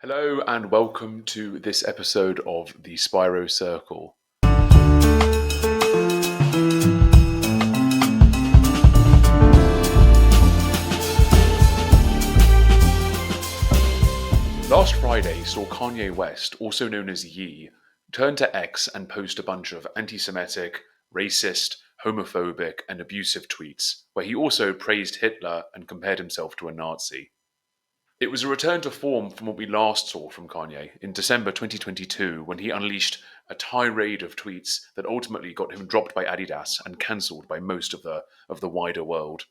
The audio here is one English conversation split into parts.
Hello and welcome to this episode of the Spiro Circle. Last Friday saw Kanye West, also known as Ye, turn to X and post a bunch of antisemitic, racist, homophobic, and abusive tweets, where he also praised Hitler and compared himself to a Nazi. It was a return to form from what we last saw from Kanye in December 2022 when he unleashed a tirade of tweets that ultimately got him dropped by Adidas and cancelled by most of the wider world.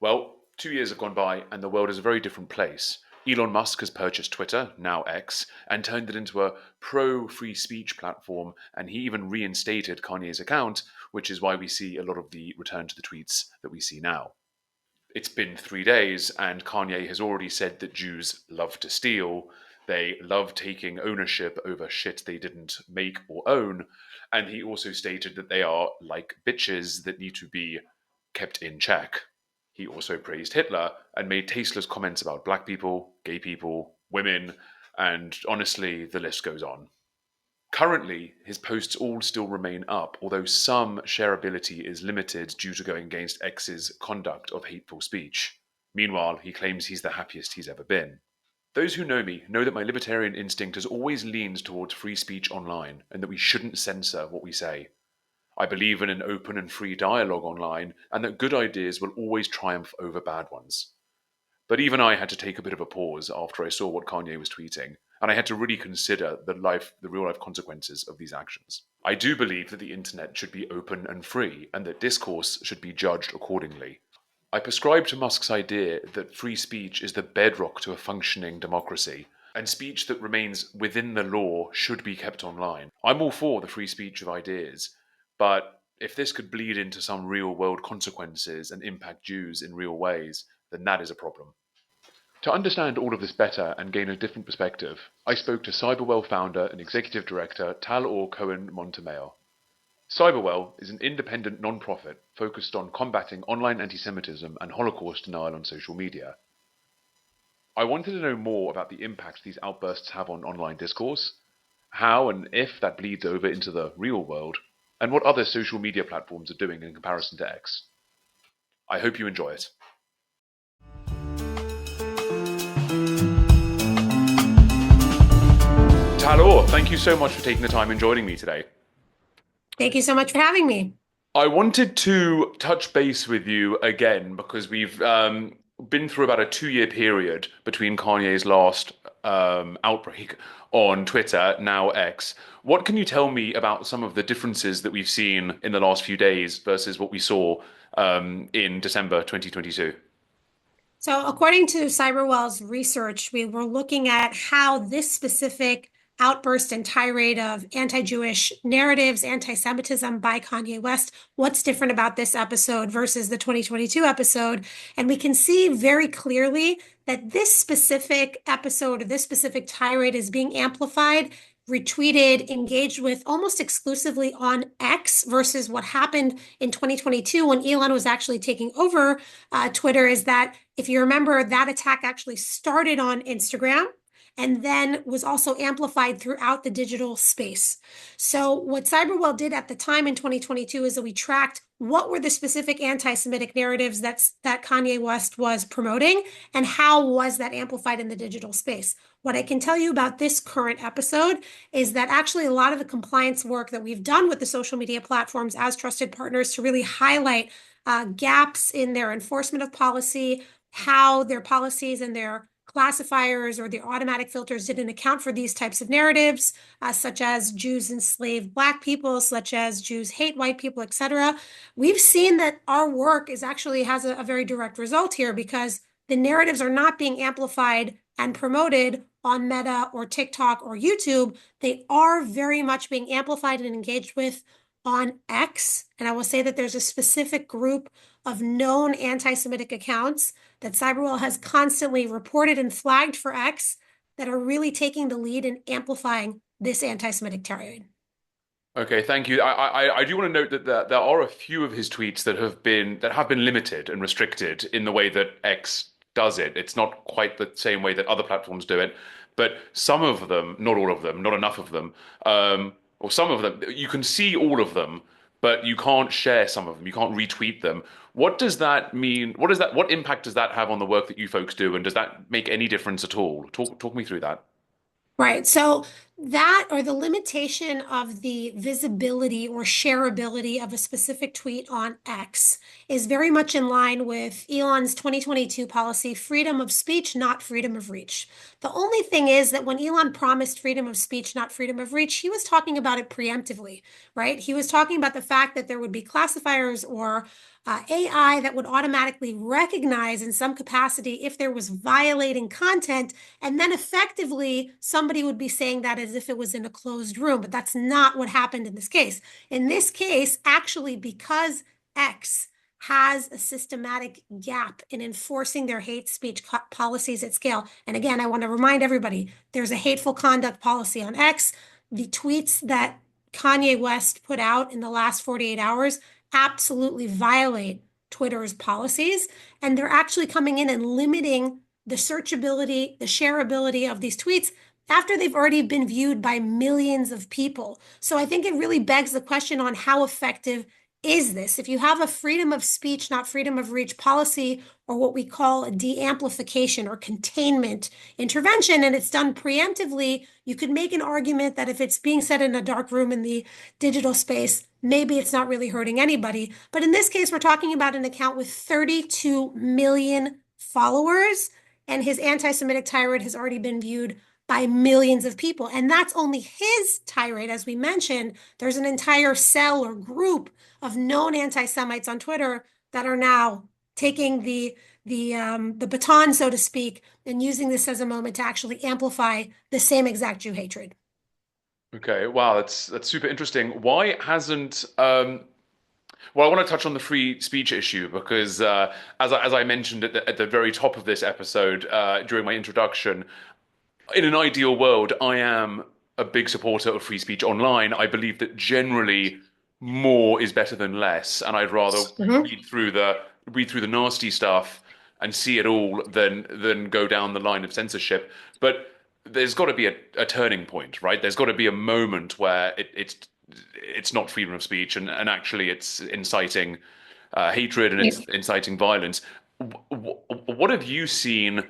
Well, 2 years have gone by and the world is a very different place. Elon Musk has purchased Twitter, now X, and turned it into a pro-free speech platform, and he even reinstated Kanye's account, which is why we see a lot of the return to the tweets that we see now. It's been 3 days, and Kanye has already said that Jews love to steal. They love taking ownership over shit they didn't make or own. And he also stated that they are like bitches that need to be kept in check. He also praised Hitler and made tasteless comments about black people, gay people, women, and honestly, the list goes on. Currently, his posts all still remain up, although some shareability is limited due to going against X's conduct of hateful speech. Meanwhile, he claims he's the happiest he's ever been. Those who know me know that my libertarian instinct has always leaned towards free speech online and that we shouldn't censor what we say. I believe in an open and free dialogue online and that good ideas will always triumph over bad ones. But even I had to take a bit of a pause after I saw what Kanye was tweeting, and I had to really consider the real life consequences of these actions. I do believe that the internet should be open and free, and that discourse should be judged accordingly. I prescribe to Musk's idea that free speech is the bedrock to a functioning democracy, and speech that remains within the law should be kept online. I'm all for the free speech of ideas, but if this could bleed into some real world consequences and impact Jews in real ways, then that is a problem. To understand all of this better and gain a different perspective, I spoke to Cyberwell founder and executive director Tal-Or Cohen Montemayor. Cyberwell is an independent non-profit focused on combating online anti-Semitism and Holocaust denial on social media. I wanted to know more about the impact these outbursts have on online discourse, how and if that bleeds over into the real world, and what other social media platforms are doing in comparison to X. I hope you enjoy it. Tal-Or, thank you so much for taking the time and joining me today. Thank you so much for having me. I wanted to touch base with you again because we've been through about a 2 year period between Kanye's last outbreak on Twitter, now X. What can you tell me about some of the differences that we've seen in the last few days versus what we saw in December 2022? So according to Cyberwell's research, we were looking at how this specific outburst and tirade of anti-Jewish narratives, anti-Semitism by Kanye West, what's different about this episode versus the 2022 episode. And we can see very clearly that this specific episode, or this specific tirade is being amplified, retweeted, engaged with almost exclusively on X versus what happened in 2022 when Elon was actually taking over Twitter, is that if you remember, that attack actually started on Instagram and then was also amplified throughout the digital space. So what Cyberwell did at the time in 2022 is that we tracked what were the specific anti-Semitic narratives that Kanye West was promoting and how was that amplified in the digital space. What I can tell you about this current episode is that actually a lot of the compliance work that we've done with the social media platforms as trusted partners to really highlight gaps in their enforcement of policy, how their policies and their classifiers or the automatic filters didn't account for these types of narratives, such as Jews enslave Black people, such as Jews hate white people, etc. We've seen that our work has a very direct result here because the narratives are not being amplified and promoted on Meta or TikTok or YouTube. They are very much being amplified and engaged with on X. And I will say that there's a specific group of known anti-Semitic accounts that Cyberwell has constantly reported and flagged for X that are really taking the lead in amplifying this anti-Semitic tirade. Okay, thank you. I do want to note that there are a few of his tweets that have been limited and restricted in the way that X does it. It's not quite the same way that other platforms do it. but some of them, not all of them, not enough of them, or some of them, you can see all of them, but you can't share some of them. You can't retweet them. What does that mean? What impact does that have on the work that you folks do? And does that make any difference at all? Talk me through that. Right. So that or the limitation of the visibility or shareability of a specific tweet on X is very much in line with Elon's 2022 policy, freedom of speech, not freedom of reach. The only thing is that when Elon promised freedom of speech, not freedom of reach, he was talking about it preemptively, right? He was talking about the fact that there would be classifiers or AI that would automatically recognize in some capacity if there was violating content, and then effectively somebody would be saying that as if it was in a closed room. But that's not what happened in this case. In this case, actually, because X has a systematic gap in enforcing their hate speech policies at scale. And again, I want to remind everybody there's a hateful conduct policy on X. The tweets that Kanye West put out in the last 48 hours absolutely violate Twitter's policies. And they're actually coming in and limiting the searchability, the shareability of these tweets after they've already been viewed by millions of people. So I think it really begs the question on how effective is this? If you have a freedom of speech, not freedom of reach policy, or what we call a de-amplification or containment intervention, and it's done preemptively, you could make an argument that if it's being said in a dark room in the digital space, maybe it's not really hurting anybody. But in this case, we're talking about an account with 32 million followers, and his anti-Semitic tirade has already been viewed by millions of people. And that's only his tirade. As we mentioned, there's an entire cell or group of known anti-Semites on Twitter that are now taking the baton, so to speak, and using this as a moment to actually amplify the same exact Jew hatred. Okay, wow, that's super interesting. Why hasn't well, I want to touch on the free speech issue because, as I mentioned at the very top of this episode during my introduction, in an ideal world, I am a big supporter of free speech online. I believe that generally more is better than less, and I'd rather Mhm. read through the nasty stuff and see it all than go down the line of censorship. But there's got to be a turning point, right? There's got to be a moment where it's not freedom of speech and actually it's inciting hatred and it's inciting violence. What have you seen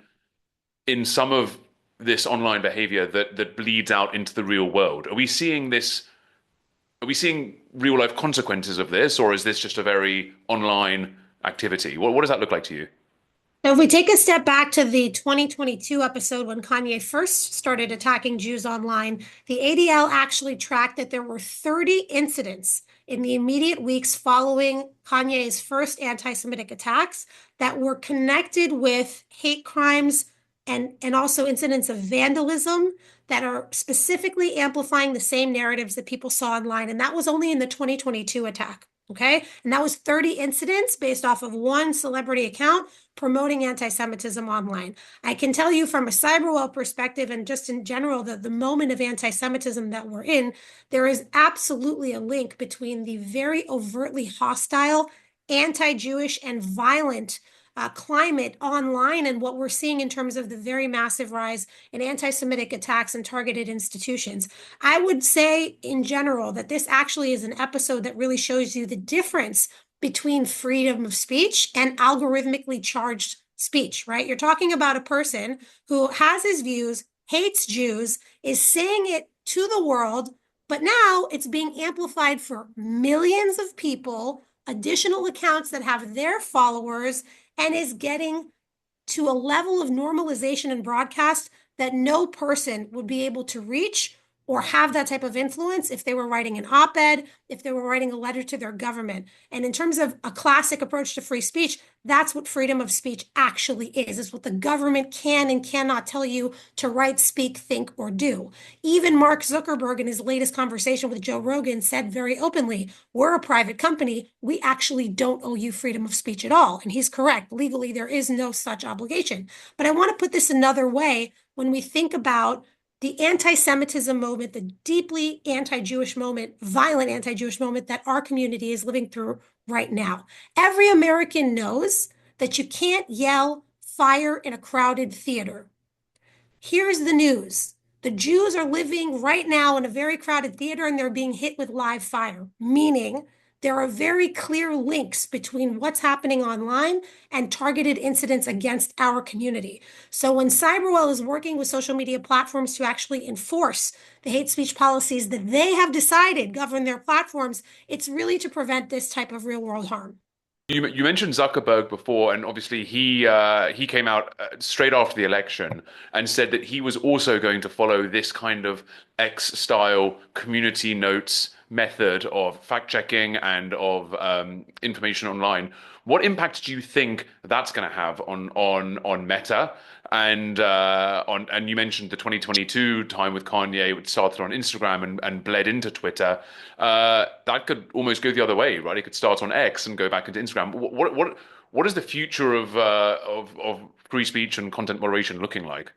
in some of this online behavior that bleeds out into the real world? Are we seeing this? Are we seeing real life consequences of this, or is this just a very online activity? What does that look like to you? So if we take a step back to the 2022 episode when Kanye first started attacking Jews online, the ADL actually tracked that there were 30 incidents in the immediate weeks following Kanye's first anti-Semitic attacks that were connected with hate crimes and also incidents of vandalism that are specifically amplifying the same narratives that people saw online. And that was only in the 2022 attack. Okay. And that was 30 incidents based off of one celebrity account promoting anti-Semitism online. I can tell you from a cyberwall perspective and just in general that the moment of anti-Semitism that we're in, there is absolutely a link between the very overtly hostile, anti-Jewish, and violent climate online and what we're seeing in terms of the very massive rise in anti-Semitic attacks and targeted institutions. I would say in general that this actually is an episode that really shows you the difference between freedom of speech and algorithmically charged speech, right? You're talking about a person who has his views, hates Jews, is saying it to the world, but now it's being amplified for millions of people, additional accounts that have their followers, and is getting to a level of normalization and broadcast that no person would be able to reach or have that type of influence if they were writing an op-ed, if they were writing a letter to their government. And in terms of a classic approach to free speech, that's what freedom of speech actually is. It's what the government can and cannot tell you to write, speak, think, or do. Even Mark Zuckerberg in his latest conversation with Joe Rogan said very openly, we're a private company. We actually don't owe you freedom of speech at all. And he's correct. Legally, there is no such obligation. But I want to put this another way when we think about the anti-Semitism moment, the deeply anti-Jewish moment, violent anti-Jewish moment that our community is living through right now. Every American knows that you can't yell fire in a crowded theater. Here's the news. The Jews are living right now in a very crowded theater and they're being hit with live fire, meaning there are very clear links between what's happening online and targeted incidents against our community. So when Cyberwell is working with social media platforms to actually enforce the hate speech policies that they have decided govern their platforms, it's really to prevent this type of real world harm. You mentioned Zuckerberg before, and obviously he came out straight after the election and said that he was also going to follow this kind of X-style community notes method of fact checking and of information online. What impact do you think that's going to have on Meta and you mentioned the 2022 time with Kanye, which started on Instagram and bled into Twitter. That could almost go the other way, right? It could start on X and go back into Instagram. What is the future of free speech and content moderation looking like?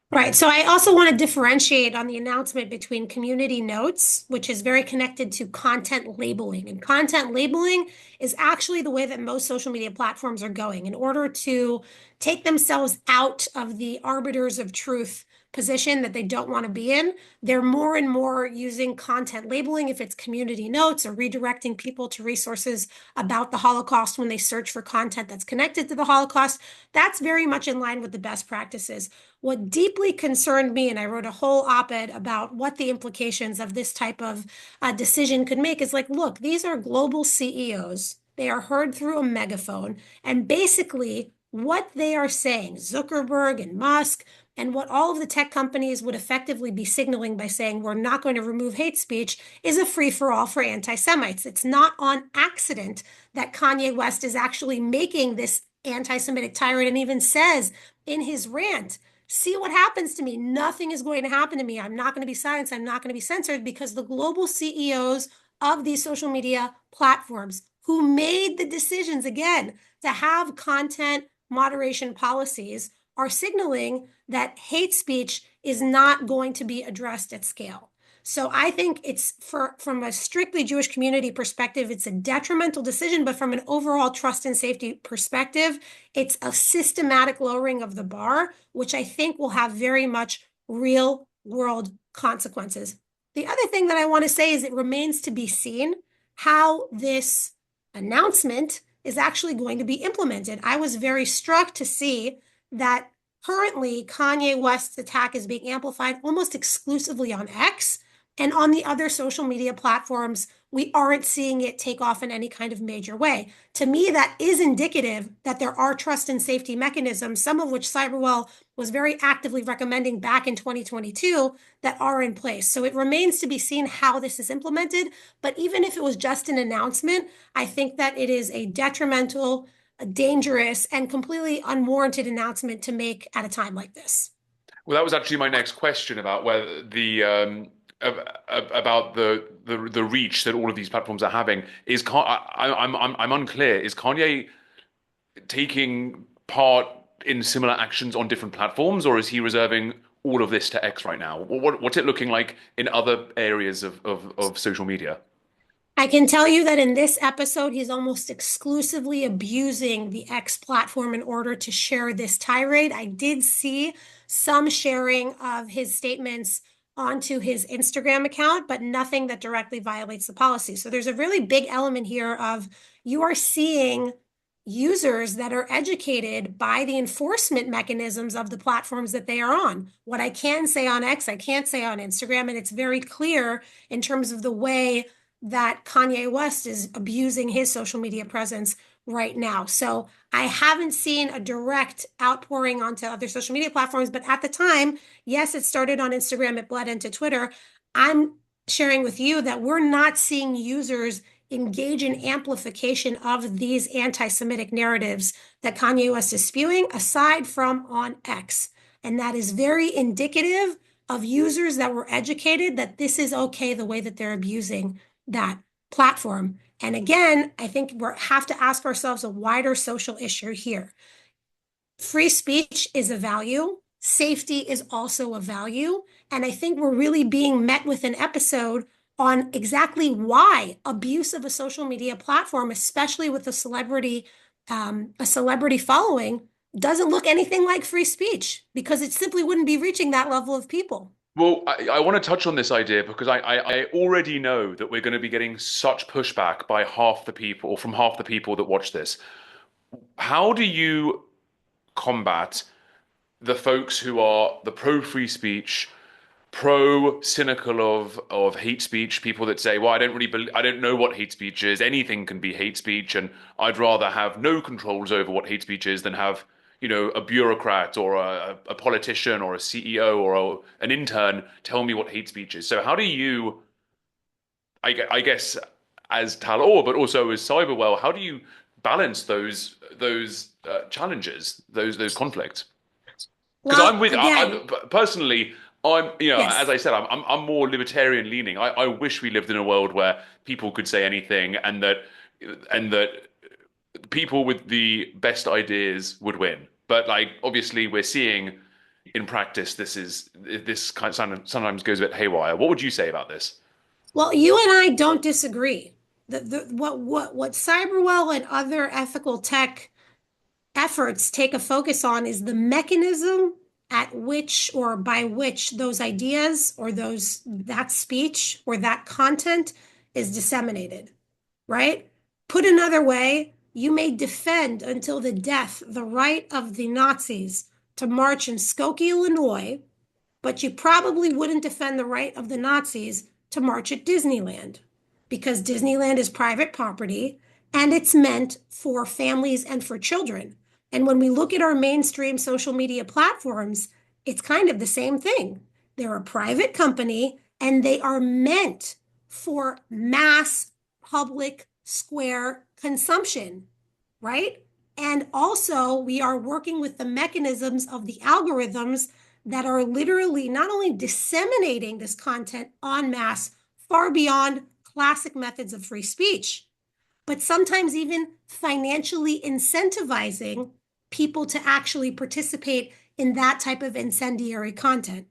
Right. So I also want to differentiate on the announcement between community notes, which is very connected to content labeling. And content labeling is actually the way that most social media platforms are going in order to take themselves out of the arbiters of truth position that they don't want to be in. They're more and more using content labeling if it's community notes or redirecting people to resources about the Holocaust when they search for content that's connected to the Holocaust. That's very much in line with the best practices. What deeply concerned me, and I wrote a whole op-ed about what the implications of this type of decision could make, is like, look, these are global CEOs. They are heard through a megaphone. And basically, what they are saying, Zuckerberg and Musk, and what all of the tech companies would effectively be signaling by saying we're not going to remove hate speech is a free-for-all for anti-Semites. It's not on accident that Kanye West is actually making this anti-Semitic tirade and even says in his rant, see what happens to me. Nothing is going to happen to me. I'm not going to be silenced. I'm not going to be censored because the global CEOs of these social media platforms who made the decisions, again, to have content moderation policies are signaling that hate speech is not going to be addressed at scale. So I think it's from a strictly Jewish community perspective, it's a detrimental decision, but from an overall trust and safety perspective, it's a systematic lowering of the bar, which I think will have very much real world consequences. The other thing that I want to say is it remains to be seen how this announcement is actually going to be implemented. I was very struck to see that currently Kanye West's attack is being amplified almost exclusively on X. And on the other social media platforms, we aren't seeing it take off in any kind of major way. To me, that is indicative that there are trust and safety mechanisms, some of which Cyberwell was very actively recommending back in 2022, that are in place. So it remains to be seen how this is implemented. But even if it was just an announcement, I think that it is a detrimental, a dangerous, and completely unwarranted announcement to make at a time like this. Well, that was actually my next question about whether about the reach that all of these platforms are having is I'm unclear. Is Kanye taking part in similar actions on different platforms, or is he reserving all of this to X right now? What's it looking like in other areas of social media? I can tell you that in this episode, he's almost exclusively abusing the X platform in order to share this tirade. I did see some sharing of his statements onto his Instagram account, but nothing that directly violates the policy. So there's a really big element here of you are seeing users that are educated by the enforcement mechanisms of the platforms that they are on. What I can say on X, I can't say on Instagram, and it's very clear in terms of the way that Kanye West is abusing his social media presence right now. So I haven't seen a direct outpouring onto other social media platforms, but at the time, yes, it started on Instagram, it bled into Twitter. I'm sharing with you that we're not seeing users engage in amplification of these anti-Semitic narratives that Kanye West is spewing, aside from on X. And that is very indicative of users that were educated that this is okay the way that they're abusing that platform. And again, I think we have to ask ourselves a wider social issue here. Free speech is a value. Safety is also a value. And I think we're really being met with an episode on exactly why abuse of a social media platform, especially with a celebrity following, doesn't look anything like free speech because it simply wouldn't be reaching that level of people. Well, I want to touch on this idea because I already know that we're going to be getting such pushback by half the people, or from half the people that watch this. How do you combat the folks who are the pro free speech, pro cynical of hate speech, people that say, well, I don't know what hate speech is. Anything can be hate speech, and I'd rather have no controls over what hate speech is than have, a bureaucrat or a politician or a CEO or an intern tell me what hate speech is. So how do you, I guess, as Tal-Or, but also as Cyberwell, how do you balance those challenges, those conflicts? Because Well, again, I'm personally, as yes. I said, I'm more libertarian leaning. I wish we lived in a world where people could say anything, and that people with the best ideas would win. But like, obviously, we're seeing in practice this kind of sometimes goes a bit haywire. What would you say about this? Well, you and I don't disagree. What Cyberwell and other ethical tech efforts take a focus on is the mechanism at which or by which those ideas or that speech or that content is disseminated, right? Put another way, you may defend until the death the right of the Nazis to march in Skokie, Illinois, but you probably wouldn't defend the right of the Nazis to march at Disneyland because Disneyland is private property and it's meant for families and for children. And when we look at our mainstream social media platforms, it's kind of the same thing. They're a private company and they are meant for mass public square consumption, right? And also, we are working with the mechanisms of the algorithms that are literally not only disseminating this content en masse far beyond classic methods of free speech, but sometimes even financially incentivizing people to actually participate in that type of incendiary content.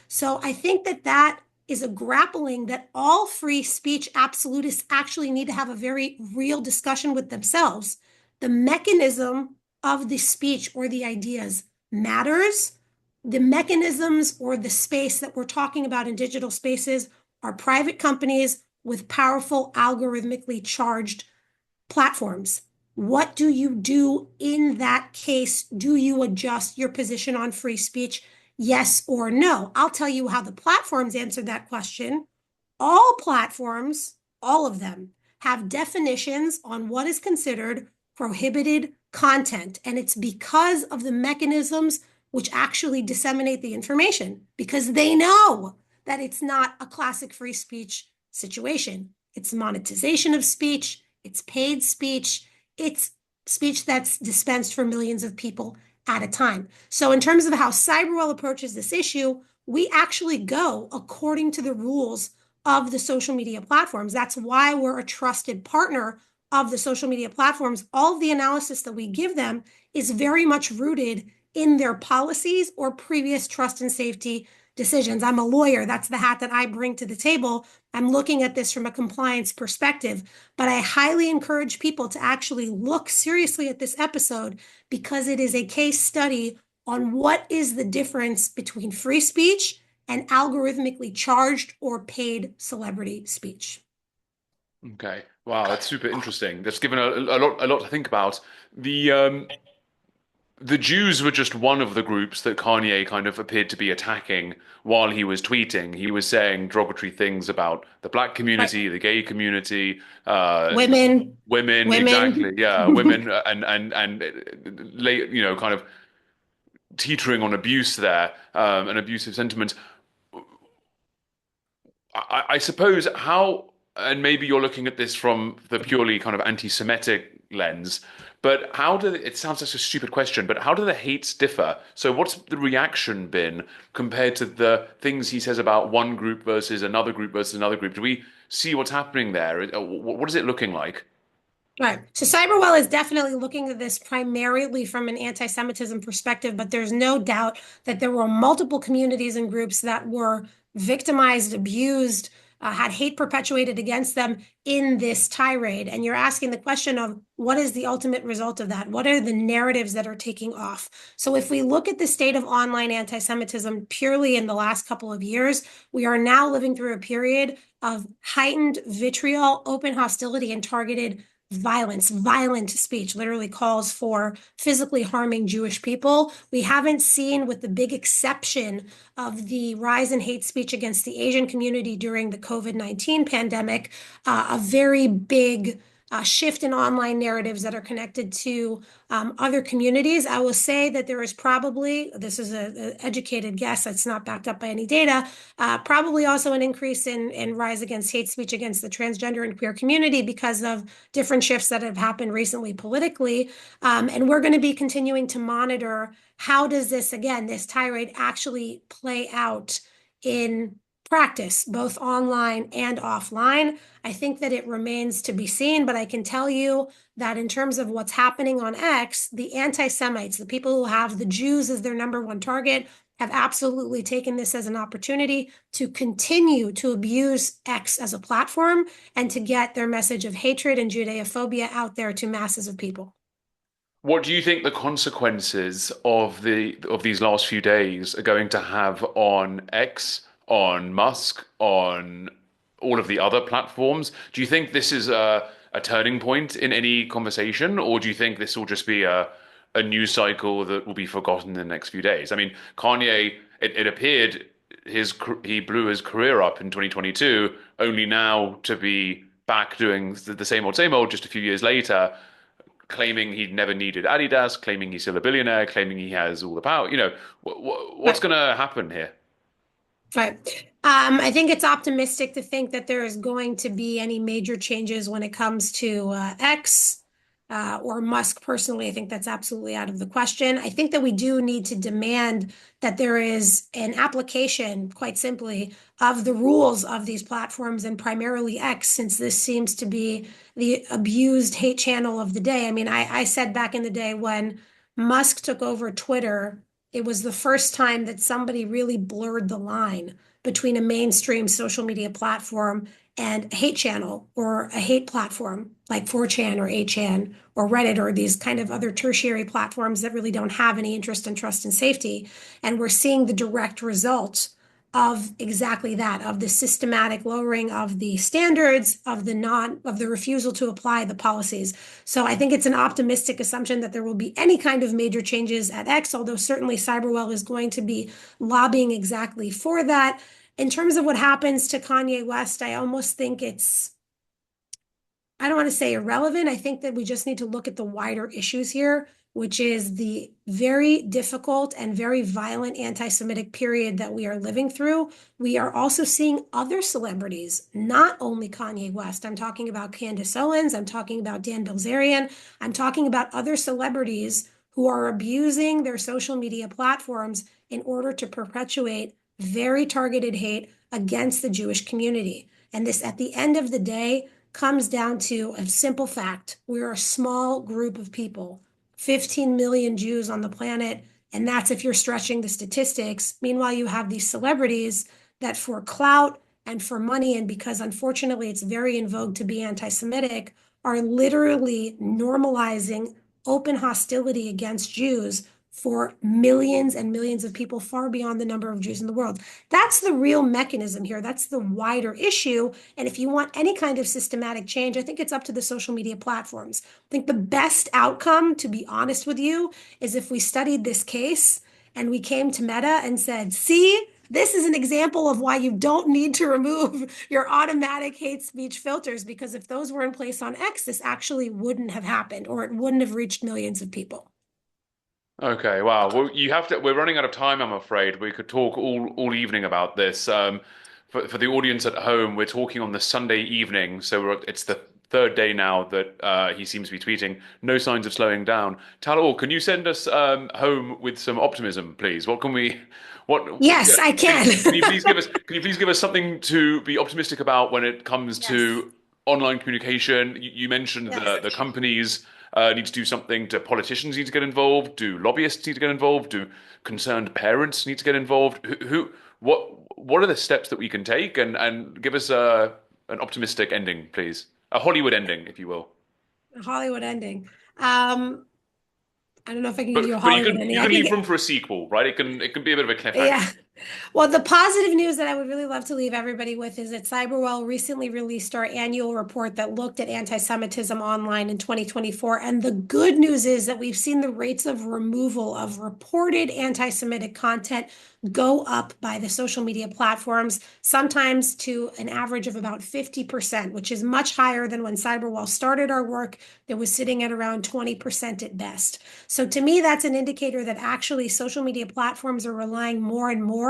So I think that is a grappling that all free speech absolutists actually need to have a very real discussion with themselves. The mechanism of the speech or the ideas matters. The mechanisms or the space that we're talking about in digital spaces are private companies with powerful algorithmically charged platforms. What do you do in that case? Do you adjust your position on free speech? Yes or no? I'll tell you how the platforms answer that question. All platforms, all of them, have definitions on what is considered prohibited content. And it's because of the mechanisms which actually disseminate the information, because they know that it's not a classic free speech situation. It's monetization of speech, it's paid speech, it's speech that's dispensed for millions of people at a time. So, in terms of how Cyberwell approaches this issue, we actually go according to the rules of the social media platforms. That's why we're a trusted partner of the social media platforms. All of the analysis that we give them is very much rooted in their policies or previous trust and safety decisions. I'm a lawyer. That's the hat that I bring to the table. I'm looking at this from a compliance perspective, but I highly encourage people to actually look seriously at this episode because it is a case study on what is the difference between free speech and algorithmically charged or paid celebrity speech. Okay, wow, that's super interesting. That's given a lot to think about. The Jews were just one of the groups that Kanye kind of appeared to be attacking while he was tweeting. He was saying derogatory things about the black Right. community, the gay community, Women, women, exactly, women. yeah, women, and late, kind of teetering on abuse there, and abusive sentiments. I suppose how, and maybe you're looking at this from the purely kind of anti-Semitic lens, but it sounds like a stupid question, but how do the hates differ? So what's the reaction been compared to the things he says about one group versus another group versus another group? Do we see what's happening there? What is it looking like? Right. So Cyberwell is definitely looking at this primarily from an anti-Semitism perspective, but there's no doubt that there were multiple communities and groups that were victimized, abused, had hate perpetuated against them in this tirade. And you're asking the question of what is the ultimate result of that? What are the narratives that are taking off? So if we look at the state of online anti-Semitism purely in the last couple of years, we are now living through a period of heightened vitriol, open hostility, and targeted violence. Violent speech literally calls for physically harming Jewish people. We haven't seen, with the big exception of the rise in hate speech against the Asian community during the COVID-19 pandemic, a very big shift in online narratives that are connected to other communities. I will say that there is probably, this is an educated guess that's not backed up by any data, probably also an increase in rise against hate speech against the transgender and queer community because of different shifts that have happened recently politically. And we're going to be continuing to monitor how does this, again, this tirade actually play out in practice, both online and offline. I think that it remains to be seen, but I can tell you that in terms of what's happening on X, the anti-Semites, the people who have the Jews as their number one target, have absolutely taken this as an opportunity to continue to abuse X as a platform and to get their message of hatred and Judeophobia out there to masses of people. What do you think the consequences of these last few days are going to have on X, on Musk, on all of the other platforms? Do you think this is a turning point in any conversation, or do you think this will just be a news cycle that will be forgotten in the next few days? I mean, Kanye, it appeared he blew his career up in 2022, only now to be back doing the same old, just a few years later, claiming he never needed Adidas, claiming he's still a billionaire, claiming he has all the power. What's Right. going to happen here? Right. I think it's optimistic to think that there is going to be any major changes when it comes to X or Musk personally. I think that's absolutely out of the question. I think that we do need to demand that there is an application, quite simply, of the rules of these platforms and primarily X, since this seems to be the abused hate channel of the day. I mean, I said back in the day when Musk took over Twitter, it was the first time that somebody really blurred the line between a mainstream social media platform and a hate channel or a hate platform like 4chan or 8chan or Reddit or these kind of other tertiary platforms that really don't have any interest in trust and safety. And we're seeing the direct result of exactly that, of the systematic lowering of the standards, of the refusal to apply the policies. So I think it's an optimistic assumption that there will be any kind of major changes at X, although certainly Cyberwell is going to be lobbying exactly for that. In terms of what happens to Kanye West, I almost think I don't want to say irrelevant. I think that we just need to look at the wider issues here, which is the very difficult and very violent anti-Semitic period that we are living through. We are also seeing other celebrities, not only Kanye West. I'm talking about Candace Owens. I'm talking about Dan Bilzerian. I'm talking about other celebrities who are abusing their social media platforms in order to perpetuate very targeted hate against the Jewish community. And this, at the end of the day, comes down to a simple fact. We're a small group of people, 15 million Jews on the planet, and that's if you're stretching the statistics. Meanwhile, you have these celebrities that for clout and for money, and because unfortunately it's very in vogue to be anti-Semitic, are literally normalizing open hostility against Jews for millions and millions of people, far beyond the number of Jews in the world. That's the real mechanism here. That's the wider issue. And if you want any kind of systematic change, I think it's up to the social media platforms. I think the best outcome, to be honest with you, is if we studied this case and we came to Meta and said, see, this is an example of why you don't need to remove your automatic hate speech filters, because if those were in place on X, this actually wouldn't have happened or it wouldn't have reached millions of people. Okay, wow. Well, you have to. We're running out of time, I'm afraid. We could talk all evening about this. For the audience at home, we're talking on the Sunday evening, so it's the third day now that he seems to be tweeting. No signs of slowing down. Tal-Or, can you send us home with some optimism, please? What can we? Yes, I can. Can you please give us? Can you please give us something to be optimistic about when it comes Yes. to online communication? You mentioned Yes. the companies need to do something. Do politicians need to get involved? Do lobbyists need to get involved? Do concerned parents need to get involved? What? what are the steps that we can take, and give us an optimistic ending, please, a Hollywood ending, if you will. A Hollywood ending. Um, I don't know if I can give you a But you Hollywood can ending. you I can think, leave room for a sequel, right? It can be a bit of a cliffhanger. yeah. Well, the positive news that I would really love to leave everybody with is that Cyberwell recently released our annual report that looked at anti-Semitism online in 2024. And the good news is that we've seen the rates of removal of reported anti-Semitic content go up by the social media platforms, sometimes to an average of about 50%, which is much higher than when Cyberwell started our work that was sitting at around 20% at best. So to me, that's an indicator that actually social media platforms are relying more and more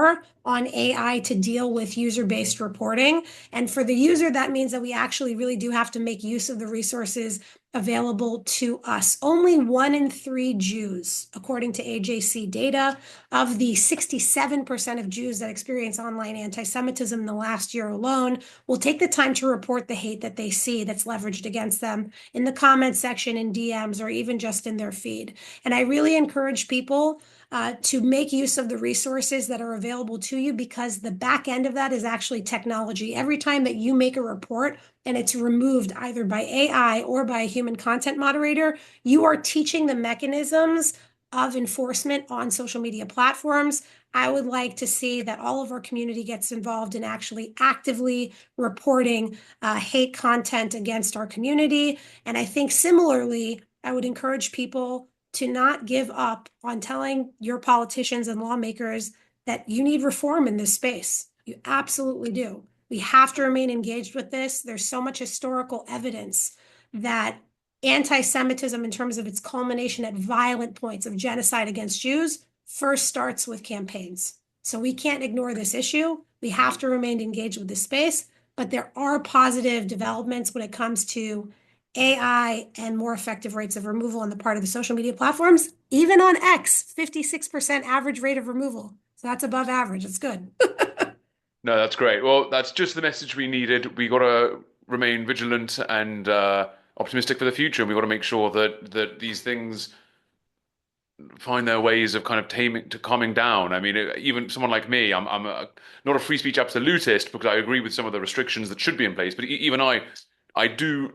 on AI to deal with user-based reporting. And for the user, that means that we actually really do have to make use of the resources available to us. Only 1 in 3 Jews, according to AJC data, of the 67% of Jews that experience online anti-Semitism in the last year alone, will take the time to report the hate that they see that's leveraged against them in the comment section, in DMs, or even just in their feed. And I really encourage people to make use of the resources that are available to you, because the back end of that is actually technology. Every time that you make a report and it's removed either by AI or by a human content moderator, you are teaching the mechanisms of enforcement on social media platforms. I would like to see that all of our community gets involved in actually actively reporting hate content against our community. And I think similarly, I would encourage people to not give up on telling your politicians and lawmakers that you need reform in this space. You absolutely do. We have to remain engaged with this. There's so much historical evidence that anti-Semitism, in terms of its culmination at violent points of genocide against Jews, first starts with campaigns. So we can't ignore this issue. We have to remain engaged with this space, but there are positive developments when it comes to AI and more effective rates of removal on the part of the social media platforms. Even on X, 56% average rate of removal. So that's above average. It's good. No, that's great. Well, that's just the message we needed. We got to remain vigilant and optimistic for the future, and we got to make sure that these things find their ways of kind of taming to calming down. I mean, even someone like me, not a free speech absolutist because I agree with some of the restrictions that should be in place. But even I do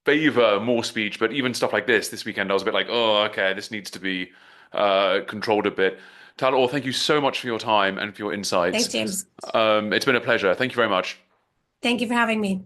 favor more speech. But even stuff like this weekend, I was a bit like, oh, okay, this needs to be controlled a bit. Tal-Or, thank you so much for your time and for your Thanks, insights. James. It's been a pleasure. Thank you very much. Thank you for having me.